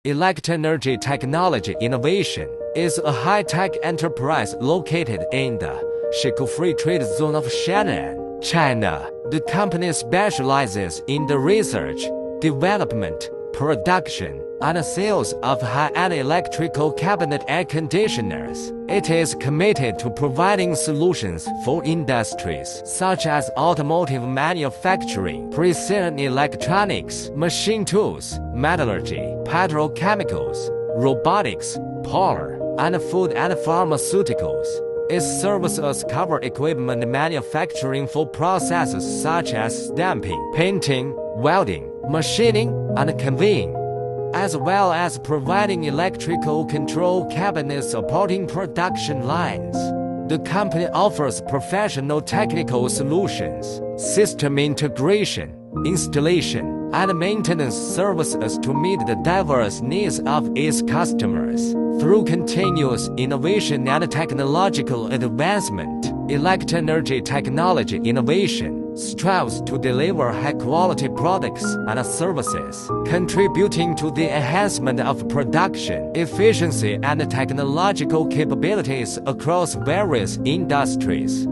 Elect-Energy Technology Innovation is a high-tech enterprise located in the Shikou Free Trade Zone of Shenzhen, China. The company specializes in the research, development, production, and sales of high-end electrical cabinet air conditioners. It is committed to providing solutions for industries such as automotive manufacturing, precision electronics, machine tools, metallurgy, petrochemicals, robotics, power, and food and pharmaceuticals. Its services cover equipment manufacturing for processes such as stamping, painting, welding, machining, and conveying, as well as providing electrical control cabinets supporting production lines. The company offers professional technical solutions, system integration, installation, and maintenance services to meet the diverse needs of its customers. Through continuous innovation and technological advancement, Elect-Energy Technology Innovation strives to deliver high-quality products and services, contributing to the enhancement of production efficiency and technological capabilities across various industries.